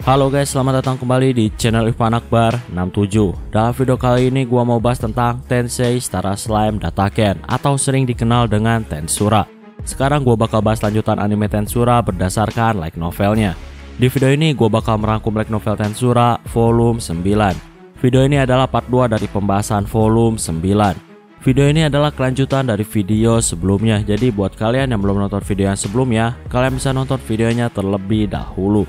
Halo guys, selamat datang kembali di channel Irfan Akbar 67. Dalam video kali ini gua mau bahas tentang Tensei Stara Slime Dataken atau sering dikenal dengan Tensura. Sekarang gua bakal bahas lanjutan anime Tensura berdasarkan light novelnya. Di video ini gua bakal merangkum light novel Tensura volume 9. Video ini adalah part 2 dari pembahasan volume 9. Video ini adalah kelanjutan dari video sebelumnya. Jadi buat kalian yang belum nonton video yang sebelumnya, kalian bisa nonton videonya terlebih dahulu.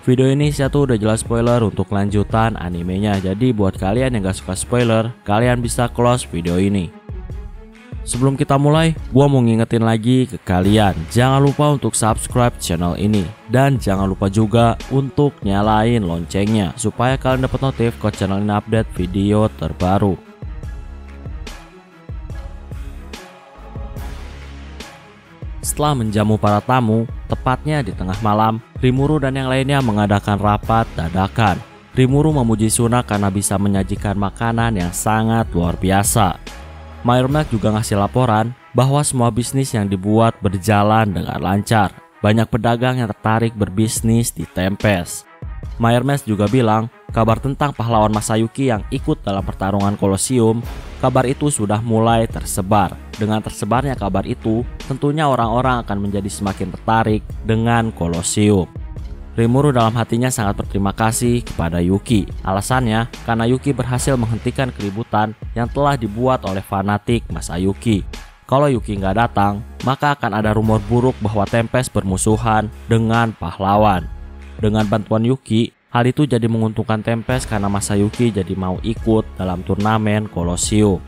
Video ini satu udah jelas spoiler untuk lanjutan animenya. Jadi buat kalian yang gak suka spoiler, kalian bisa close video ini. Sebelum kita mulai, gua mau ngingetin lagi ke kalian, jangan lupa untuk subscribe channel ini. Dan jangan lupa juga untuk nyalain loncengnya, supaya kalian dapat notif kalau channel ini update video terbaru. Setelah menjamu para tamu, tepatnya di tengah malam, Rimuru dan yang lainnya mengadakan rapat dadakan. Rimuru memuji Suna karena bisa menyajikan makanan yang sangat luar biasa. Myrmelk juga ngasih laporan bahwa semua bisnis yang dibuat berjalan dengan lancar. Banyak pedagang yang tertarik berbisnis di Tempest. Myrmelk juga bilang kabar tentang pahlawan Masayuki yang ikut dalam pertarungan Kolosium, kabar itu sudah mulai tersebar. Dengan tersebarnya kabar itu, tentunya orang-orang akan menjadi semakin tertarik dengan Kolosium. Rimuru dalam hatinya sangat berterima kasih kepada Yuki. Alasannya, karena Yuki berhasil menghentikan keributan yang telah dibuat oleh fanatik Masayuki. Kalau Yuki nggak datang, maka akan ada rumor buruk bahwa Tempest bermusuhan dengan pahlawan. Dengan bantuan Yuki, hal itu jadi menguntungkan Tempest karena Masayuki jadi mau ikut dalam turnamen Kolosium.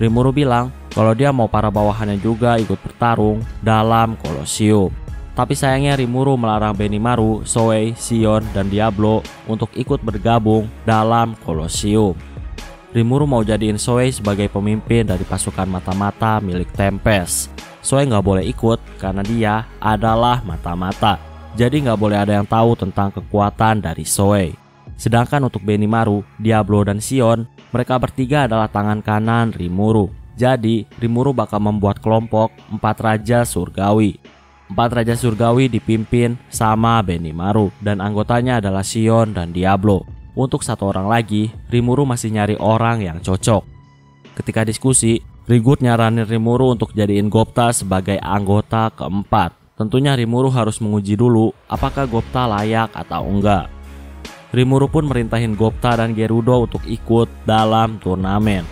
Rimuru bilang kalau dia mau para bawahannya juga ikut bertarung dalam Kolosium. Tapi sayangnya Rimuru melarang Benimaru, Soei, Sion, dan Diablo untuk ikut bergabung dalam Kolosium. Rimuru mau jadiin Soei sebagai pemimpin dari pasukan mata-mata milik Tempest. Soei nggak boleh ikut karena dia adalah mata-mata. Jadi nggak boleh ada yang tahu tentang kekuatan dari Soei. Sedangkan untuk Benimaru, Diablo, dan Sion, mereka bertiga adalah tangan kanan Rimuru. Jadi Rimuru bakal membuat kelompok 4 Raja Surgawi. 4 Raja Surgawi dipimpin sama Benimaru dan anggotanya adalah Sion dan Diablo. Untuk satu orang lagi, Rimuru masih nyari orang yang cocok. Ketika diskusi, Rigut nyaranin Rimuru untuk jadiin Gopta sebagai anggota keempat. Tentunya Rimuru harus menguji dulu apakah Gopta layak atau enggak. Rimuru pun merintahin Gopta dan Gerudo untuk ikut dalam turnamen.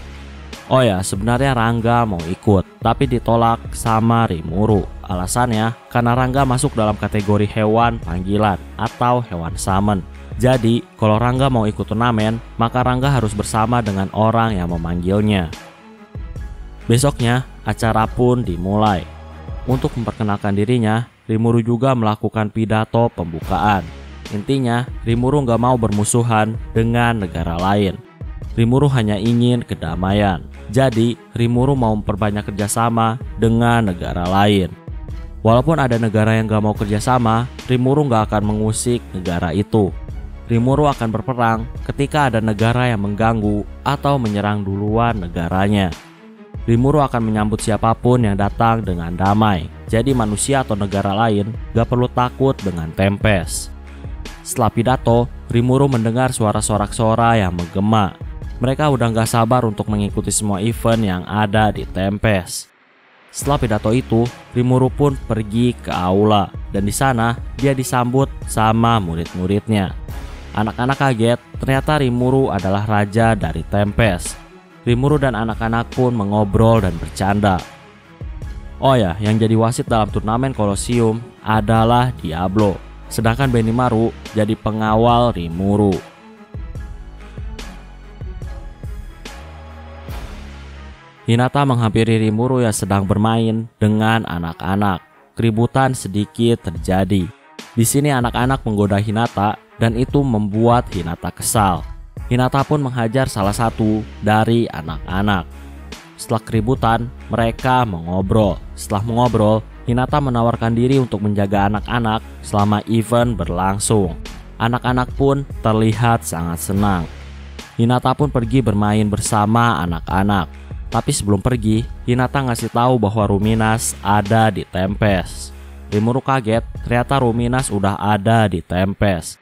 Oh ya, sebenarnya Rangga mau ikut, tapi ditolak sama Rimuru. Alasannya, karena Rangga masuk dalam kategori hewan panggilan atau hewan summon. Jadi, kalau Rangga mau ikut turnamen, maka Rangga harus bersama dengan orang yang memanggilnya. Besoknya, acara pun dimulai. Untuk memperkenalkan dirinya, Rimuru juga melakukan pidato pembukaan. Intinya, Rimuru nggak mau bermusuhan dengan negara lain. Rimuru hanya ingin kedamaian. Jadi, Rimuru mau memperbanyak kerjasama dengan negara lain. Walaupun ada negara yang gak mau kerjasama, Rimuru gak akan mengusik negara itu. Rimuru akan berperang ketika ada negara yang mengganggu atau menyerang duluan negaranya. Rimuru akan menyambut siapapun yang datang dengan damai. Jadi manusia atau negara lain gak perlu takut dengan Tempest. Setelah pidato, Rimuru mendengar suara sorak-sora yang menggema. Mereka udah gak sabar untuk mengikuti semua event yang ada di Tempest. Setelah pidato itu, Rimuru pun pergi ke aula dan di sana dia disambut sama murid-muridnya. Anak-anak kaget, ternyata Rimuru adalah raja dari Tempest. Rimuru dan anak-anak pun mengobrol dan bercanda. Oh ya, yang jadi wasit dalam turnamen Kolosium adalah Diablo, sedangkan Benimaru jadi pengawal Rimuru. Hinata menghampiri Rimuru yang sedang bermain dengan anak-anak. Keributan sedikit terjadi. Di sini anak-anak menggoda Hinata dan itu membuat Hinata kesal. Hinata pun menghajar salah satu dari anak-anak. Setelah keributan, mereka mengobrol. Setelah mengobrol, Hinata menawarkan diri untuk menjaga anak-anak selama event berlangsung. Anak-anak pun terlihat sangat senang. Hinata pun pergi bermain bersama anak-anak. Tapi sebelum pergi, Hinata ngasih tahu bahwa Ruminas ada di Tempest. Rimuru kaget, ternyata Ruminas udah ada di Tempest.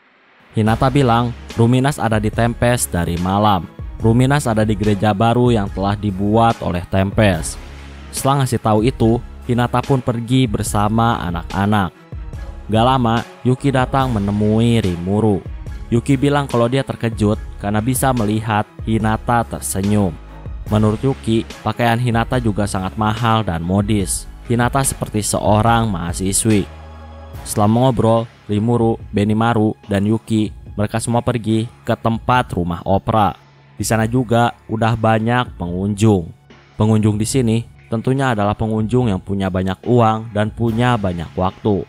Hinata bilang Ruminas ada di Tempest dari malam. Ruminas ada di gereja baru yang telah dibuat oleh Tempest. Setelah ngasih tahu itu, Hinata pun pergi bersama anak-anak. Gak lama, Yuki datang menemui Rimuru. Yuki bilang kalau dia terkejut karena bisa melihat Hinata tersenyum. Menurut Yuki, pakaian Hinata juga sangat mahal dan modis. Hinata seperti seorang mahasiswi. Setelah mengobrol, Rimuru, Benimaru, dan Yuki, mereka semua pergi ke tempat rumah opera. Di sana juga udah banyak pengunjung. Pengunjung di sini tentunya adalah pengunjung yang punya banyak uang dan punya banyak waktu.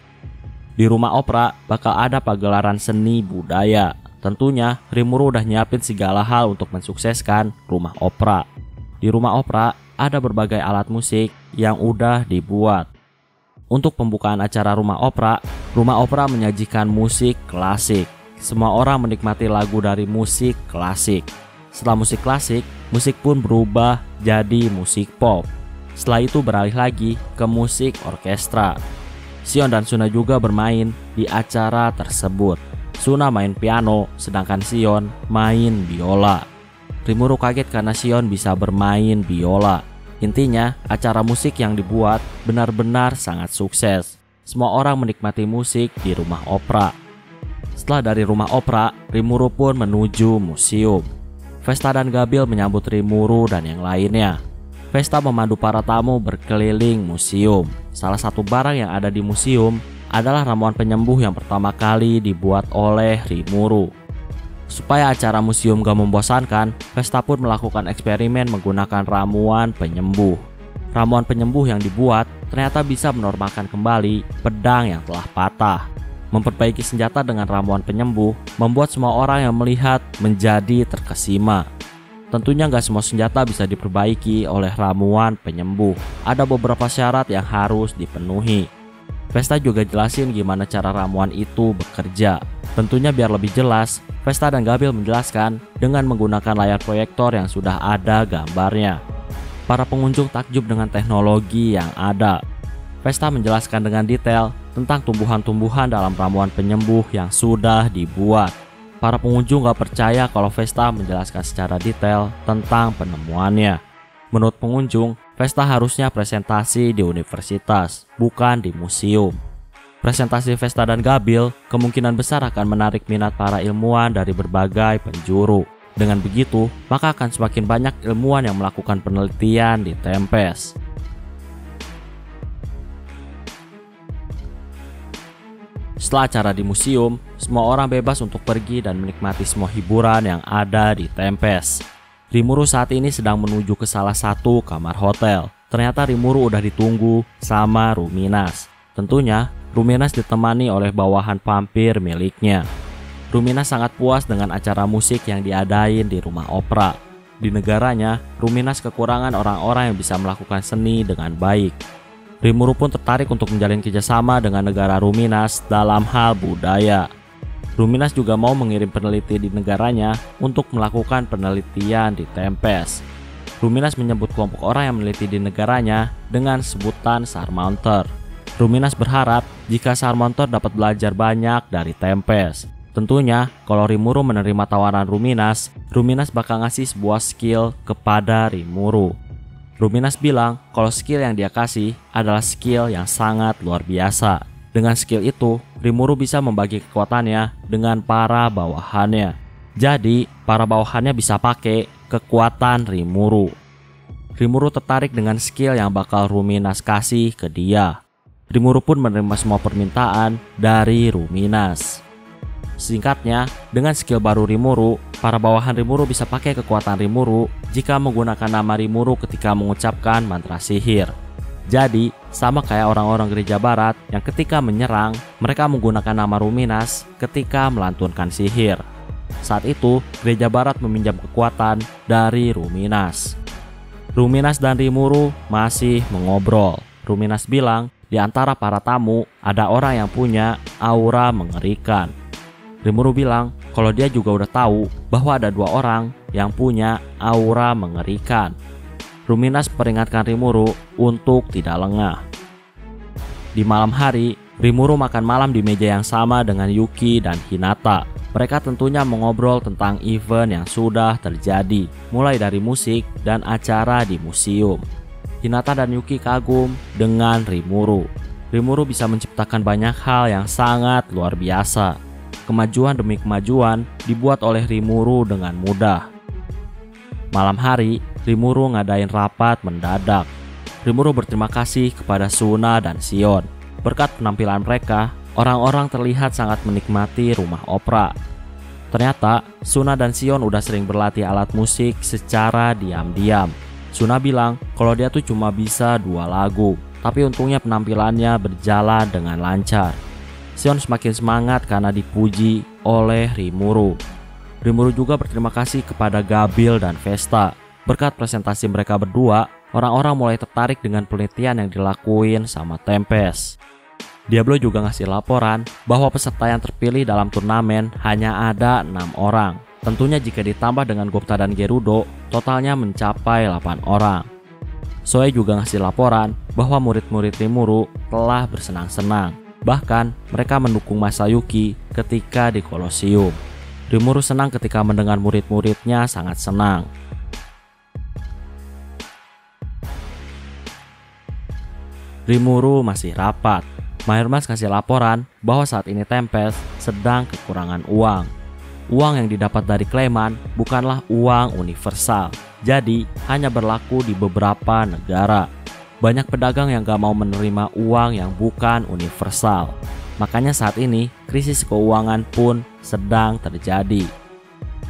Di rumah opera bakal ada pagelaran seni budaya. Tentunya Rimuru udah nyiapin segala hal untuk mensukseskan rumah opera. Di rumah opera ada berbagai alat musik yang udah dibuat. Untuk pembukaan acara rumah opera menyajikan musik klasik. Semua orang menikmati lagu dari musik klasik. Setelah musik klasik, musik pun berubah jadi musik pop. Setelah itu beralih lagi ke musik orkestra. Shion dan Suna juga bermain di acara tersebut. Suna main piano, sedangkan Shion main biola. Rimuru kaget karena Shion bisa bermain biola. Intinya, acara musik yang dibuat benar-benar sangat sukses. Semua orang menikmati musik di rumah opera. Setelah dari rumah opera, Rimuru pun menuju museum. Vesta dan Gabil menyambut Rimuru dan yang lainnya. Vesta memandu para tamu berkeliling museum. Salah satu barang yang ada di museum adalah ramuan penyembuh yang pertama kali dibuat oleh Rimuru. Supaya acara museum gak membosankan, Vesta pun melakukan eksperimen menggunakan ramuan penyembuh. Ramuan penyembuh yang dibuat ternyata bisa menormalkan kembali pedang yang telah patah. Memperbaiki senjata dengan ramuan penyembuh membuat semua orang yang melihat menjadi terkesima. Tentunya gak semua senjata bisa diperbaiki oleh ramuan penyembuh. Ada beberapa syarat yang harus dipenuhi. Vesta juga jelasin gimana cara ramuan itu bekerja. Tentunya biar lebih jelas, Vesta dan Gabil menjelaskan dengan menggunakan layar proyektor yang sudah ada gambarnya. Para pengunjung takjub dengan teknologi yang ada. Vesta menjelaskan dengan detail tentang tumbuhan-tumbuhan dalam ramuan penyembuh yang sudah dibuat. Para pengunjung gak percaya kalau Vesta menjelaskan secara detail tentang penemuannya. Menurut pengunjung, Vesta harusnya presentasi di universitas, bukan di museum. Presentasi Vesta dan Gabil kemungkinan besar akan menarik minat para ilmuwan dari berbagai penjuru. Dengan begitu, maka akan semakin banyak ilmuwan yang melakukan penelitian di Tempest. Setelah acara di museum, semua orang bebas untuk pergi dan menikmati semua hiburan yang ada di Tempest. Rimuru saat ini sedang menuju ke salah satu kamar hotel. Ternyata Rimuru udah ditunggu sama Ruminas. Tentunya, Ruminas ditemani oleh bawahan vampir miliknya. Ruminas sangat puas dengan acara musik yang diadain di rumah opera. Di negaranya, Ruminas kekurangan orang-orang yang bisa melakukan seni dengan baik. Rimuru pun tertarik untuk menjalin kerjasama dengan negara Ruminas dalam hal budaya. Ruminas juga mau mengirim peneliti di negaranya untuk melakukan penelitian di Tempest. Ruminas menyebut kelompok orang yang meneliti di negaranya dengan sebutan Sarmaunter. Ruminas berharap jika Sarmaunter dapat belajar banyak dari Tempest. Tentunya, kalau Rimuru menerima tawaran Ruminas, Ruminas bakal ngasih sebuah skill kepada Rimuru. Ruminas bilang kalau skill yang dia kasih adalah skill yang sangat luar biasa. Dengan skill itu, Rimuru bisa membagi kekuatannya dengan para bawahannya. Jadi, para bawahannya bisa pakai kekuatan Rimuru. Rimuru tertarik dengan skill yang bakal Ruminas kasih ke dia. Rimuru pun menerima semua permintaan dari Ruminas. Singkatnya, dengan skill baru Rimuru, para bawahan Rimuru bisa pakai kekuatan Rimuru jika menggunakan nama Rimuru ketika mengucapkan mantra sihir. Jadi, sama kayak orang-orang gereja barat yang ketika menyerang, mereka menggunakan nama Ruminas ketika melantunkan sihir. Saat itu, gereja barat meminjam kekuatan dari Ruminas. Ruminas dan Rimuru masih mengobrol. Ruminas bilang, di antara para tamu ada orang yang punya aura mengerikan. Rimuru bilang kalau dia juga udah tahu bahwa ada dua orang yang punya aura mengerikan. Ruminas peringatkan Rimuru untuk tidak lengah. Di malam hari, Rimuru makan malam di meja yang sama dengan Yuki dan Hinata. Mereka tentunya mengobrol tentang event yang sudah terjadi, mulai dari musik dan acara di museum. Hinata dan Yuki kagum dengan Rimuru. Rimuru bisa menciptakan banyak hal yang sangat luar biasa. Kemajuan demi kemajuan dibuat oleh Rimuru dengan mudah. Malam hari, Rimuru ngadain rapat mendadak. Rimuru berterima kasih kepada Suna dan Shion. Berkat penampilan mereka, orang-orang terlihat sangat menikmati rumah opera. Ternyata, Suna dan Shion udah sering berlatih alat musik secara diam-diam. Suna bilang kalau dia tuh cuma bisa 2 lagu, tapi untungnya penampilannya berjalan dengan lancar. Shion semakin semangat karena dipuji oleh Rimuru. Rimuru juga berterima kasih kepada Gabil dan Vesta. Berkat presentasi mereka berdua, orang-orang mulai tertarik dengan penelitian yang dilakuin sama Tempest. Diablo juga ngasih laporan bahwa peserta yang terpilih dalam turnamen hanya ada 6 orang. Tentunya jika ditambah dengan Gupta dan Gerudo, totalnya mencapai 8 orang. Soe juga ngasih laporan bahwa murid-murid Rimuru telah bersenang-senang. Bahkan mereka mendukung Masayuki ketika di Kolosium. Rimuru senang ketika mendengar murid-muridnya sangat senang. Rimuru masih rapat. Mayurmas kasih laporan bahwa saat ini Tempest sedang kekurangan uang. Uang yang didapat dari Clayman bukanlah uang universal, jadi hanya berlaku di beberapa negara. Banyak pedagang yang gak mau menerima uang yang bukan universal. Makanya saat ini krisis keuangan pun sedang terjadi.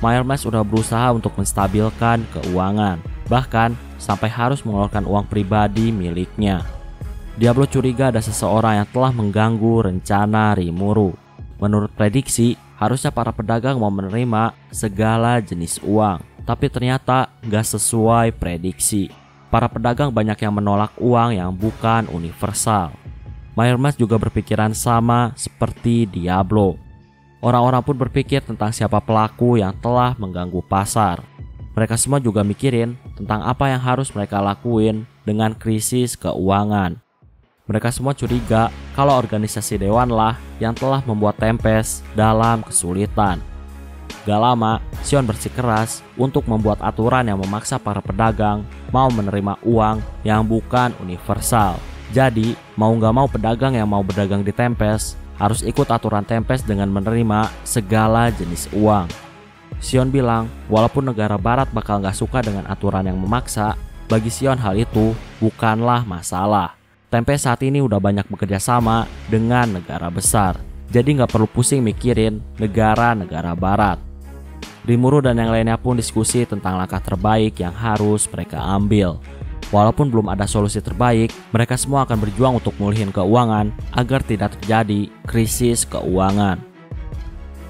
Mayurmas sudah berusaha untuk menstabilkan keuangan, bahkan sampai harus mengeluarkan uang pribadi miliknya. Diablo curiga ada seseorang yang telah mengganggu rencana Rimuru. Menurut prediksi, harusnya para pedagang mau menerima segala jenis uang, tapi ternyata gak sesuai prediksi. Para pedagang banyak yang menolak uang yang bukan universal. Mayurmas juga berpikiran sama seperti Diablo. Orang-orang pun berpikir tentang siapa pelaku yang telah mengganggu pasar. Mereka semua juga mikirin tentang apa yang harus mereka lakuin dengan krisis keuangan. Mereka semua curiga kalau organisasi Dewan lah yang telah membuat Tempest dalam kesulitan. Gak lama, Shion bersikeras untuk membuat aturan yang memaksa para pedagang mau menerima uang yang bukan universal. Jadi, mau gak mau pedagang yang mau berdagang di Tempest harus ikut aturan Tempest dengan menerima segala jenis uang. Shion bilang, walaupun negara barat bakal gak suka dengan aturan yang memaksa, bagi Shion hal itu bukanlah masalah. Tempest saat ini udah banyak bekerja sama dengan negara besar, jadi gak perlu pusing mikirin negara-negara barat. Rimuru dan yang lainnya pun diskusi tentang langkah terbaik yang harus mereka ambil. Walaupun belum ada solusi terbaik, mereka semua akan berjuang untuk mulihin keuangan agar tidak terjadi krisis keuangan.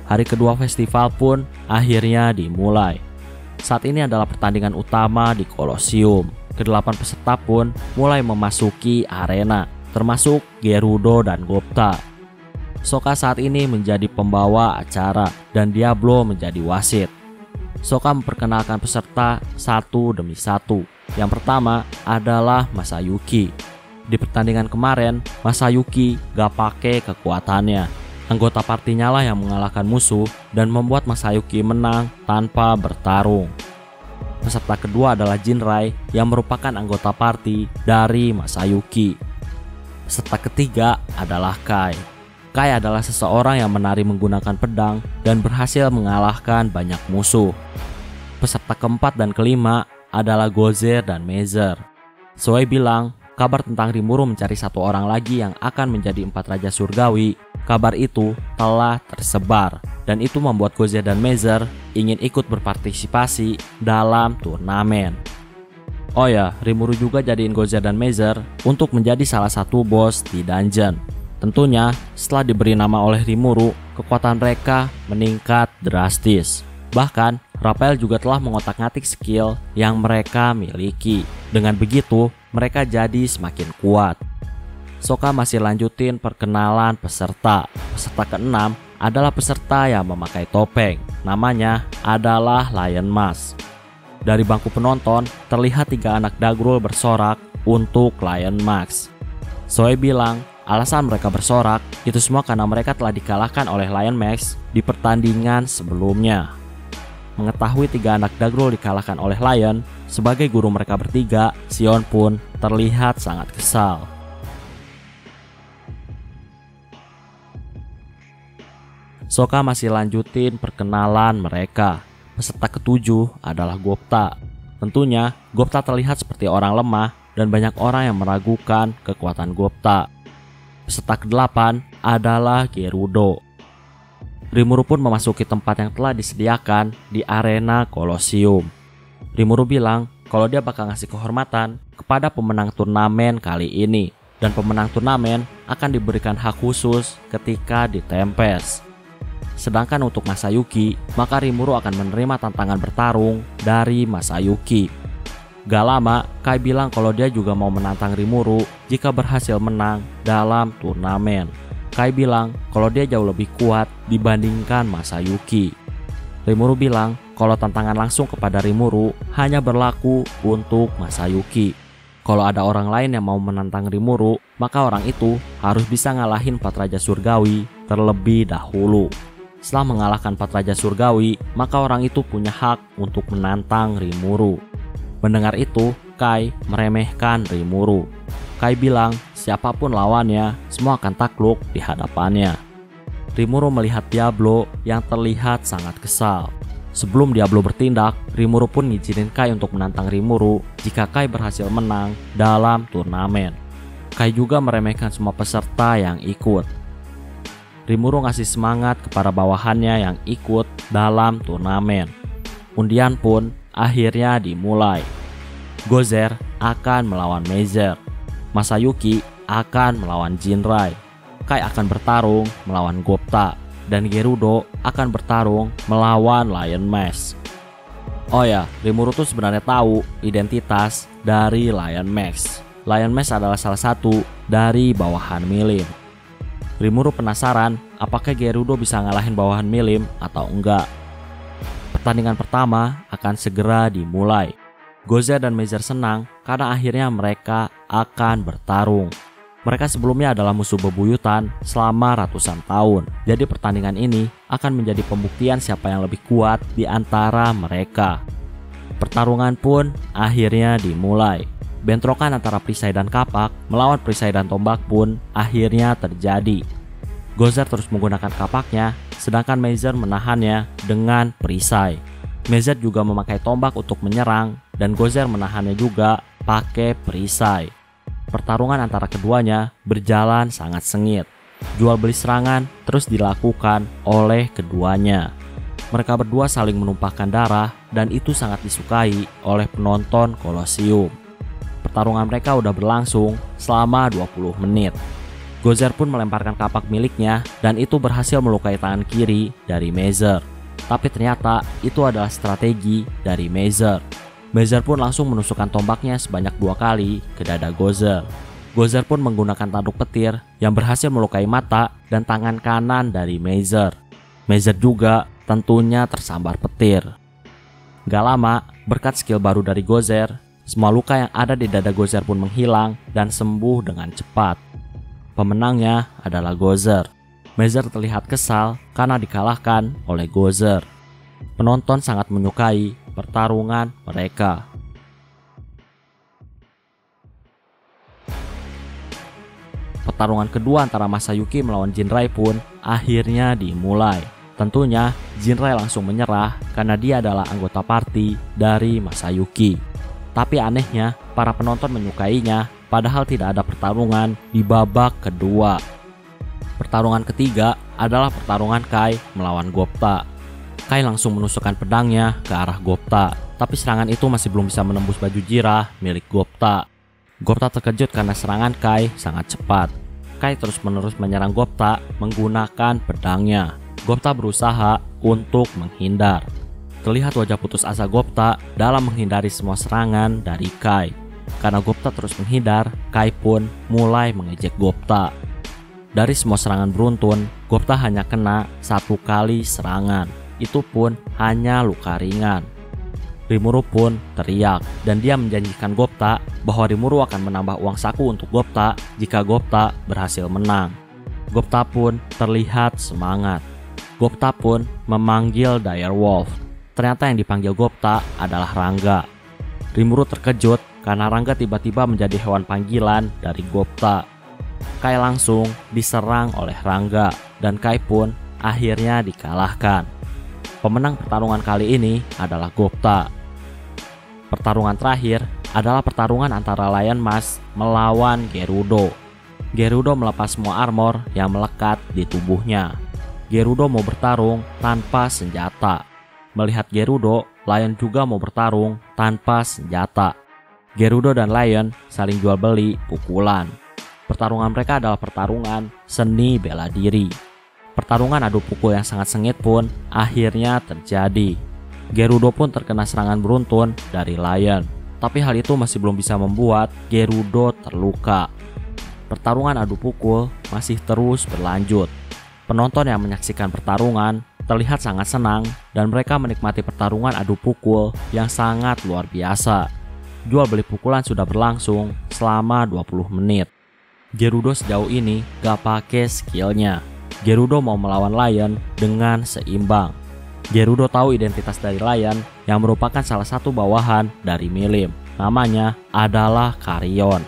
Hari kedua festival pun akhirnya dimulai. Saat ini adalah pertandingan utama di Kolosium. Ke-8 peserta pun mulai memasuki arena, termasuk Gerudo dan Gupta. Sokka saat ini menjadi pembawa acara dan Diablo menjadi wasit. Sokka memperkenalkan peserta satu demi satu. Yang pertama adalah Masayuki. Di pertandingan kemarin, Masayuki gak pakai kekuatannya. Anggota partinya lah yang mengalahkan musuh dan membuat Masayuki menang tanpa bertarung. Peserta kedua adalah Jinrai yang merupakan anggota party dari Masayuki. Peserta ketiga adalah Kai. Kai adalah seseorang yang menari menggunakan pedang dan berhasil mengalahkan banyak musuh. Peserta keempat dan kelima adalah Gozer dan Mezer. Soe bilang, kabar tentang Rimuru mencari satu orang lagi yang akan menjadi 4 raja surgawi. Kabar itu telah tersebar dan itu membuat Gozer dan Mezer ingin ikut berpartisipasi dalam turnamen. Oh ya, Rimuru juga jadiin Gozer dan Mezer untuk menjadi salah satu bos di dungeon. Tentunya setelah diberi nama oleh Rimuru, kekuatan mereka meningkat drastis. Bahkan Raphael juga telah mengotak-ngatik skill yang mereka miliki. Dengan begitu, mereka jadi semakin kuat. Sokka masih lanjutin perkenalan peserta. Peserta ke-6 adalah peserta yang memakai topeng. Namanya adalah Lion Mask. Dari bangku penonton, terlihat 3 anak Dagrul bersorak untuk Lion Mask. Soe bilang, Alasan mereka bersorak itu semua karena mereka telah dikalahkan oleh Lion Max di pertandingan sebelumnya. Mengetahui 3 anak Dagrul dikalahkan oleh Lion, sebagai guru mereka bertiga, Sion pun terlihat sangat kesal. Sokka masih lanjutin perkenalan mereka. Peserta ketujuh adalah Gupta. Tentunya, Gupta terlihat seperti orang lemah dan banyak orang yang meragukan kekuatan Gupta. Peserta ke-8 adalah Gerudo. Rimuru pun memasuki tempat yang telah disediakan di arena Kolosium. Rimuru bilang kalau dia bakal ngasih kehormatan kepada pemenang turnamen kali ini, dan pemenang turnamen akan diberikan hak khusus ketika di Tempest. Sedangkan untuk Masayuki, maka Rimuru akan menerima tantangan bertarung dari Masayuki. Gak lama, Kai bilang kalau dia juga mau menantang Rimuru jika berhasil menang dalam turnamen. Kai bilang kalau dia jauh lebih kuat dibandingkan Masayuki. Rimuru bilang kalau tantangan langsung kepada Rimuru hanya berlaku untuk Masayuki. Kalau ada orang lain yang mau menantang Rimuru, maka orang itu harus bisa ngalahin 4 Raja Surgawi terlebih dahulu. Setelah mengalahkan 4 Raja Surgawi, maka orang itu punya hak untuk menantang Rimuru. Mendengar itu, Kai meremehkan Rimuru. Kai bilang siapapun lawannya, semua akan takluk di hadapannya. Rimuru melihat Diablo yang terlihat sangat kesal. Sebelum Diablo bertindak, Rimuru pun ngizinin Kai untuk menantang Rimuru jika Kai berhasil menang dalam turnamen. Kai juga meremehkan semua peserta yang ikut. Rimuru ngasih semangat kepada bawahannya yang ikut dalam turnamen. Undian pun akhirnya dimulai. Gozer akan melawan Meiser. Masayuki akan melawan Jinrai. Kai akan bertarung melawan Gupta. Dan Gerudo akan bertarung melawan Lion Max. Oh ya, Rimuru tuh sebenarnya tahu identitas dari Lion Max. Lion Max adalah salah satu dari bawahan Milim. Rimuru penasaran apakah Gerudo bisa ngalahin bawahan Milim atau enggak. Pertandingan pertama akan segera dimulai. Gozer dan Meiser senang karena akhirnya mereka akan bertarung. Mereka sebelumnya adalah musuh bebuyutan selama ratusan tahun. Jadi pertandingan ini akan menjadi pembuktian siapa yang lebih kuat di antara mereka. Pertarungan pun akhirnya dimulai. Bentrokan antara perisai dan kapak melawan perisai dan tombak pun akhirnya terjadi. Gozer terus menggunakan kapaknya, sedangkan Meiser menahannya dengan perisai. Meiser juga memakai tombak untuk menyerang, dan Gozer menahannya juga pakai perisai. Pertarungan antara keduanya berjalan sangat sengit. Jual beli serangan terus dilakukan oleh keduanya. Mereka berdua saling menumpahkan darah, dan itu sangat disukai oleh penonton Kolosium. Pertarungan mereka udah berlangsung selama 20 menit. Gozer pun melemparkan kapak miliknya dan itu berhasil melukai tangan kiri dari Meiser. Tapi ternyata itu adalah strategi dari Meiser. Meiser pun langsung menusukkan tombaknya sebanyak 2 kali ke dada Gozer. Gozer pun menggunakan tanduk petir yang berhasil melukai mata dan tangan kanan dari Meiser. Meiser juga tentunya tersambar petir. Gak lama, berkat skill baru dari Gozer, semua luka yang ada di dada Gozer pun menghilang dan sembuh dengan cepat. Pemenangnya adalah Gozer. Meiser terlihat kesal karena dikalahkan oleh Gozer. Penonton sangat menyukai pertarungan mereka. Pertarungan kedua antara Masayuki melawan Jinrai pun akhirnya dimulai. Tentunya Jinrai langsung menyerah karena dia adalah anggota party dari Masayuki. Tapi anehnya, para penonton menyukainya padahal tidak ada pertarungan di babak kedua. Pertarungan ketiga adalah pertarungan Kai melawan Gupta. Kai langsung menusukkan pedangnya ke arah Gupta, tapi serangan itu masih belum bisa menembus baju jirah milik Gupta. Gupta terkejut karena serangan Kai sangat cepat. Kai terus-menerus menyerang Gupta menggunakan pedangnya. Gupta berusaha untuk menghindar. Terlihat wajah putus asa Gupta dalam menghindari semua serangan dari Kai. Karena Gupta terus menghindar, Kai pun mulai mengejek Gupta. Dari semua serangan beruntun, Gupta hanya kena 1 kali serangan. Itu pun hanya luka ringan. Rimuru pun teriak dan dia menjanjikan Gupta bahwa Rimuru akan menambah uang saku untuk Gupta jika Gupta berhasil menang. Gupta pun terlihat semangat. Gupta pun memanggil Direwolf. Ternyata yang dipanggil Gupta adalah Rangga. Rimuru terkejut karena Rangga tiba-tiba menjadi hewan panggilan dari Gupta. Kai langsung diserang oleh Rangga dan Kai pun akhirnya dikalahkan. Pemenang pertarungan kali ini adalah Gupta. Pertarungan terakhir adalah pertarungan antara Lion Mask melawan Gerudo. Gerudo melepas semua armor yang melekat di tubuhnya. Gerudo mau bertarung tanpa senjata. Melihat Gerudo, Lion juga mau bertarung tanpa senjata. Gerudo dan Lion saling jual beli pukulan. Pertarungan mereka adalah pertarungan seni bela diri. Pertarungan adu pukul yang sangat sengit pun akhirnya terjadi. Gerudo pun terkena serangan beruntun dari Lion. Tapi hal itu masih belum bisa membuat Gerudo terluka. Pertarungan adu pukul masih terus berlanjut. Penonton yang menyaksikan pertarungan terlihat sangat senang dan mereka menikmati pertarungan adu pukul yang sangat luar biasa. Jual beli pukulan sudah berlangsung selama 20 menit. Gerudo sejauh ini gak pakai skillnya. Gerudo mau melawan Lion dengan seimbang. Gerudo tahu identitas dari Lion yang merupakan salah satu bawahan dari Milim. Namanya adalah Carrion.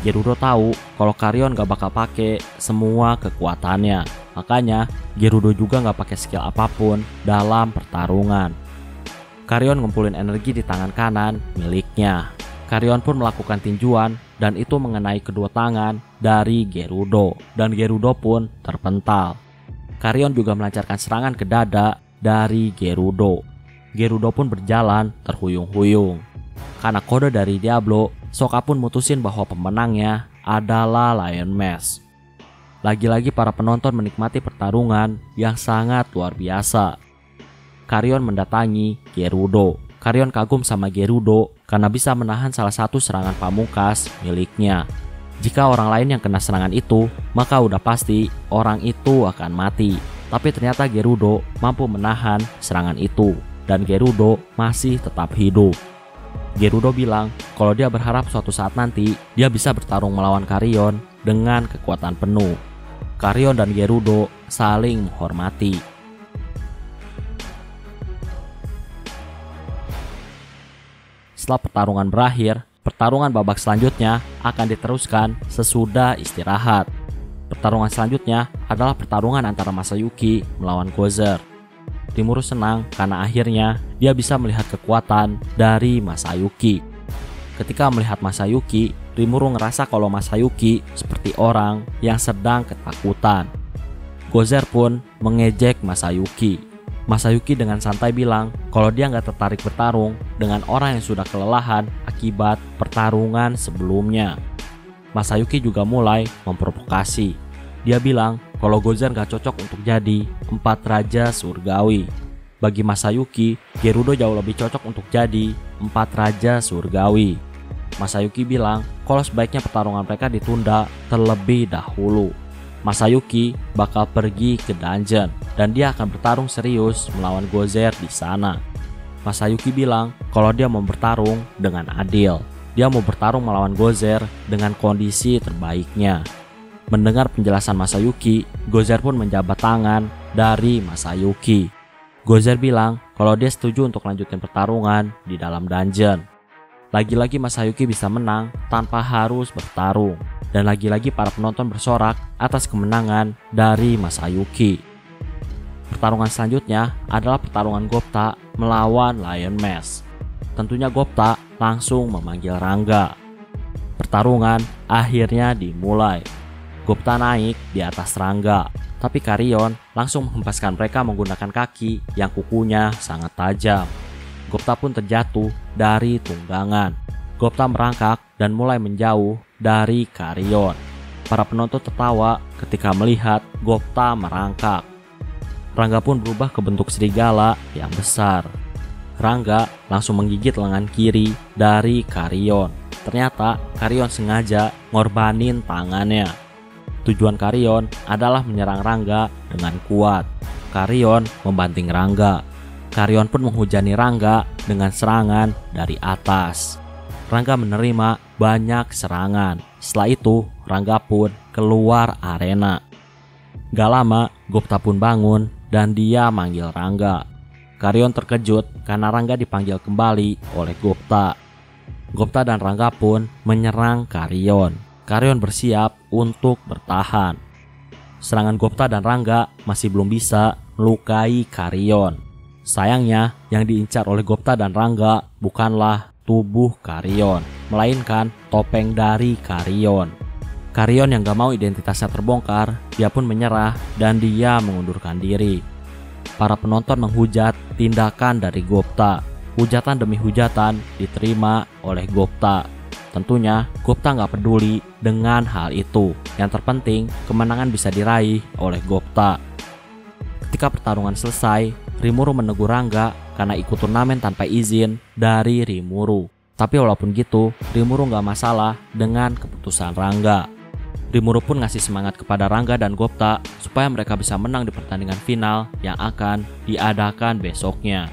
Gerudo tahu kalau Carrion gak bakal pakai semua kekuatannya. Makanya Gerudo juga gak pakai skill apapun dalam pertarungan. Carrion ngumpulin energi di tangan kanan miliknya. Carrion pun melakukan tinjuan dan itu mengenai kedua tangan dari Gerudo dan Gerudo pun terpental. Carrion juga melancarkan serangan ke dada dari Gerudo. Gerudo pun berjalan terhuyung-huyung. Karena kode dari Diablo, Sokka pun mutusin bahwa pemenangnya adalah Lion Mask. Lagi-lagi para penonton menikmati pertarungan yang sangat luar biasa. Carrion mendatangi Gerudo. Carrion kagum sama Gerudo karena bisa menahan salah satu serangan pamungkas miliknya. Jika orang lain yang kena serangan itu, maka udah pasti orang itu akan mati. Tapi ternyata Gerudo mampu menahan serangan itu dan Gerudo masih tetap hidup. Gerudo bilang kalau dia berharap suatu saat nanti dia bisa bertarung melawan Carrion dengan kekuatan penuh. Carrion dan Gerudo saling menghormati. Setelah pertarungan berakhir, pertarungan babak selanjutnya akan diteruskan sesudah istirahat. Pertarungan selanjutnya adalah pertarungan antara Masayuki melawan Gozer. Rimuru senang karena akhirnya dia bisa melihat kekuatan dari Masayuki. Ketika melihat Masayuki, Rimuru ngerasa kalau Masayuki seperti orang yang sedang ketakutan. Gozer pun mengejek Masayuki. Masayuki dengan santai bilang kalau dia nggak tertarik bertarung dengan orang yang sudah kelelahan akibat pertarungan sebelumnya. Masayuki juga mulai memprovokasi. Dia bilang kalau Gozer nggak cocok untuk jadi 4 raja surgawi. Bagi Masayuki, Gerudo jauh lebih cocok untuk jadi 4 raja surgawi. Masayuki bilang kalau sebaiknya pertarungan mereka ditunda terlebih dahulu. Masayuki bakal pergi ke dungeon dan dia akan bertarung serius melawan Gozer di sana. Masayuki bilang kalau dia mau bertarung dengan adil. Dia mau bertarung melawan Gozer dengan kondisi terbaiknya. Mendengar penjelasan Masayuki, Gozer pun menjabat tangan dari Masayuki. Gozer bilang kalau dia setuju untuk lanjutin pertarungan di dalam dungeon. Lagi-lagi Masayuki bisa menang tanpa harus bertarung. Dan lagi-lagi para penonton bersorak atas kemenangan dari Masayuki. Pertarungan selanjutnya adalah pertarungan Gupta melawan Lion Mask. Tentunya Gupta langsung memanggil Rangga. Pertarungan akhirnya dimulai. Gupta naik di atas Rangga, tapi Carrion langsung menghempaskan mereka menggunakan kaki yang kukunya sangat tajam. Gupta pun terjatuh dari tunggangan. Gupta merangkak dan mulai menjauh dari Carrion. Para penonton tertawa ketika melihat Gupta merangkak. Rangga pun berubah ke bentuk serigala yang besar. Rangga langsung menggigit lengan kiri dari Carrion. Ternyata Carrion sengaja ngorbanin tangannya. Tujuan Carrion adalah menyerang Rangga dengan kuat. Carrion membanting Rangga. Karyon pun menghujani Rangga dengan serangan dari atas. Rangga menerima banyak serangan. Setelah itu, Rangga pun keluar arena. Gak lama, Gupta pun bangun dan dia manggil Rangga. Karyon terkejut karena Rangga dipanggil kembali oleh Gupta. Gupta dan Rangga pun menyerang Karyon. Karyon bersiap untuk bertahan. Serangan Gupta dan Rangga masih belum bisa melukai Karyon. Sayangnya, yang diincar oleh Gupta dan Rangga bukanlah tubuh Karyon, melainkan topeng dari Karyon. Karyon yang gak mau identitasnya terbongkar, dia pun menyerah dan dia mengundurkan diri. Para penonton menghujat tindakan dari Gupta. Hujatan demi hujatan diterima oleh Gupta. Tentunya Gupta gak peduli dengan hal itu. Yang terpenting, kemenangan bisa diraih oleh Gupta. Ketika pertarungan selesai, Rimuru menegur Rangga karena ikut turnamen tanpa izin dari Rimuru. Tapi walaupun gitu, Rimuru gak masalah dengan keputusan Rangga. Rimuru pun ngasih semangat kepada Rangga dan Gupta supaya mereka bisa menang di pertandingan final yang akan diadakan besoknya.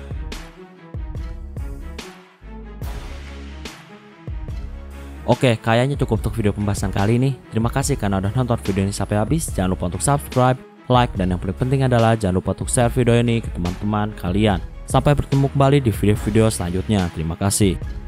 Oke, kayaknya cukup untuk video pembahasan kali ini. Terima kasih karena udah nonton video ini sampai habis. Jangan lupa untuk subscribe, like, dan yang paling penting adalah jangan lupa untuk share video ini ke teman-teman kalian. Sampai bertemu kembali di video-video selanjutnya. Terima kasih.